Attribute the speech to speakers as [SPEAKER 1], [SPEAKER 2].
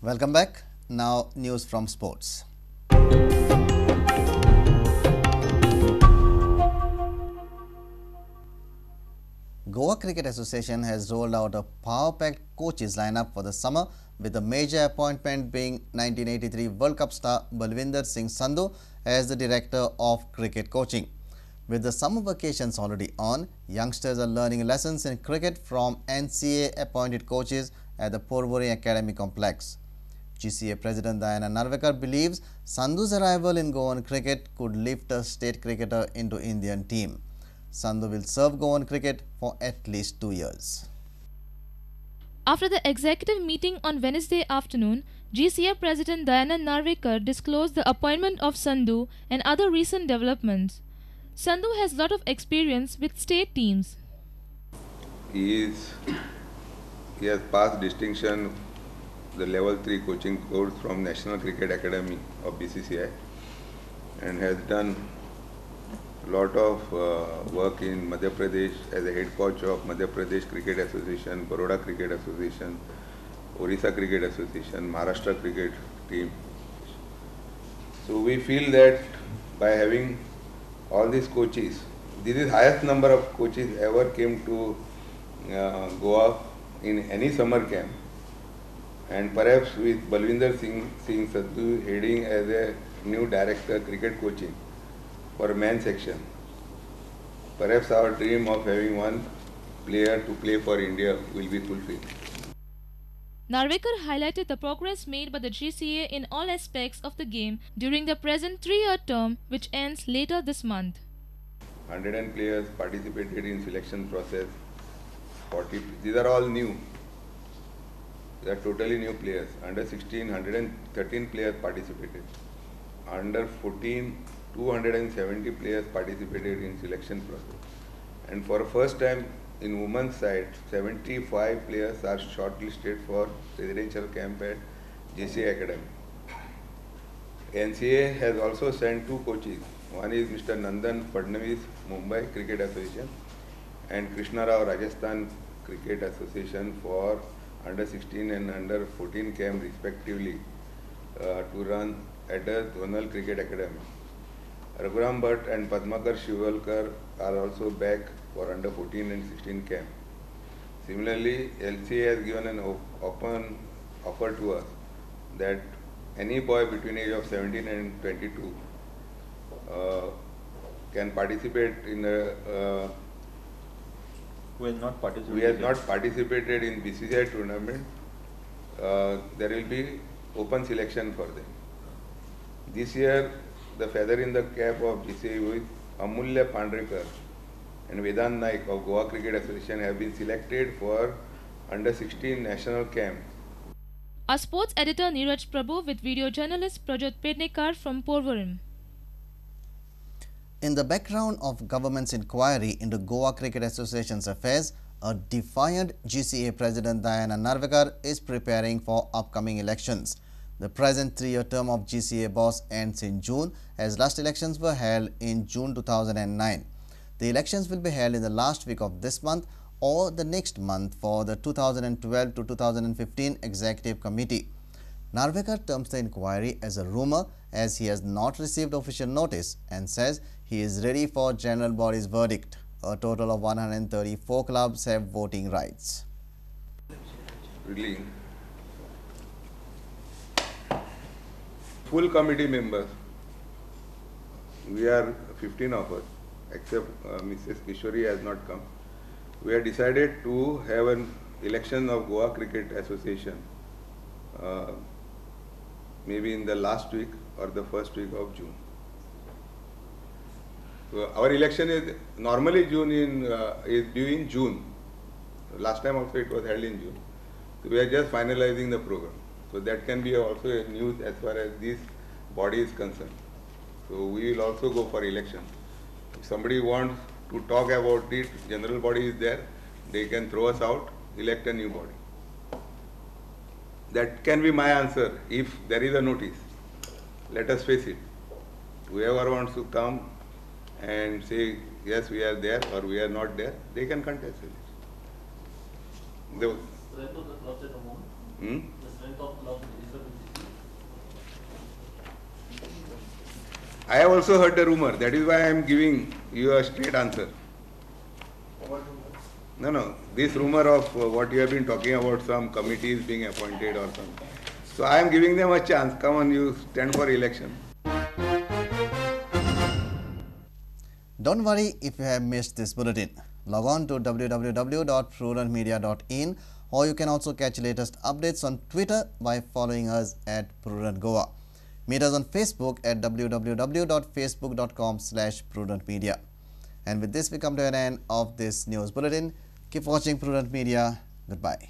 [SPEAKER 1] Welcome back. Now news from sports. Goa Cricket Association has rolled out a power-packed coaches lineup for the summer, with the major appointment being 1983 World Cup star Balwinder Singh Sandhu as the director of cricket coaching. With the summer vacations already on, youngsters are learning lessons in cricket from NCA-appointed coaches at the Porvorim Academy Complex. GCA President Dayana Narvekar believes Sandhu's arrival in Goan cricket could lift a state cricketer into Indian team. Sandhu will serve Goan cricket for at least 2 years.
[SPEAKER 2] After the executive meeting on Wednesday afternoon, GCA President Dayana Narvekar disclosed the appointment of Sandhu and other recent developments. Sandhu has a lot of experience with state teams.
[SPEAKER 3] He has passed distinction the level 3 coaching course from National Cricket Academy of BCCI and has done a lot of work in Madhya Pradesh as a head coach of Madhya Pradesh Cricket Association, Baroda Cricket Association, Orissa Cricket Association, Maharashtra cricket team. So we feel that by having all these coaches, this is highest number of coaches ever came to Goa in any summer camp. And perhaps with Balwinder Singh Sandhu heading as a new director cricket coaching for men section, perhaps our dream of having one player to play for India will be fulfilled.
[SPEAKER 2] Narvekar highlighted the progress made by the GCA in all aspects of the game during the present 3-year term, which ends later this month.
[SPEAKER 3] 100 players participated in selection process. 40. These are all new. They are totally new players. Under 16, 113 players participated. Under 14, 270 players participated in selection process. And for the first time in women's side, 75 players are shortlisted for residential camp at GCA Academy. NCA has also sent 2 coaches. One is Mr. Nandan Fadnavis, Mumbai Cricket Association, and Krishna Rao, Rajasthan Cricket Association for under 16 and under 14 camp respectively to run at the Zonal Cricket Academy. Raghuram Bhatt and Padmakar Shivalkar are also back for under 14 and 16 camp. Similarly, LCA has given an open offer to us that any boy between age of 17 and 22 can participate in a
[SPEAKER 4] who has not participated.
[SPEAKER 3] We have not participated in BCCI tournament. There will be open selection for them. This year, the feather in the cap of GCA with Amulya Pandrekar and Vedant Naik of Goa Cricket Association have been selected for under 16 national camp.
[SPEAKER 2] Our sports editor Neeraj Prabhu with video journalist Prajot Pednekar from Porvorim.
[SPEAKER 1] In the background of government's inquiry into Goa Cricket Association's affairs, a defiant GCA President Dayana Narvekar is preparing for upcoming elections. The present 3-year term of GCA boss ends in June, as last elections were held in June 2009. The elections will be held in the last week of this month or the next month for the 2012 to 2015 Executive Committee. Narvekar terms the inquiry as a rumor, as he has not received official notice, and says he is ready for general body's verdict. A total of 134 clubs have voting rights.
[SPEAKER 3] Really, full committee members, we are 15 of us, except Mrs. Kishori has not come. We have decided to have an election of Goa Cricket Association maybe in the last week or the first week of June. So our election is normally is due in June. Last time also it was held in June. So we are just finalizing the program. So that can be also a news as far as this body is concerned. So we will also go for election. If somebody wants to talk about it, general body is there, they can throw us out, elect a new body. That can be my answer if there is a notice. Let us face it. Whoever wants to come and say, yes, we are there or we are not there, they can contest it.
[SPEAKER 5] The strength of the clubs at the moment? The strength of clubs, is the
[SPEAKER 3] I have also heard the rumor. That is why I am giving you a straight answer. No. This rumor of what you have been talking about, some committees being appointed or something. So I am giving them a chance. Come on, you stand for election.
[SPEAKER 1] Don't worry if you have missed this bulletin. Log on to www.prudentmedia.in, or you can also catch latest updates on Twitter by following us at Prudent Goa. Meet us on Facebook at www.facebook.com/prudentmedia. And with this, we come to an end of this news bulletin. Keep watching Prudent Media. Goodbye.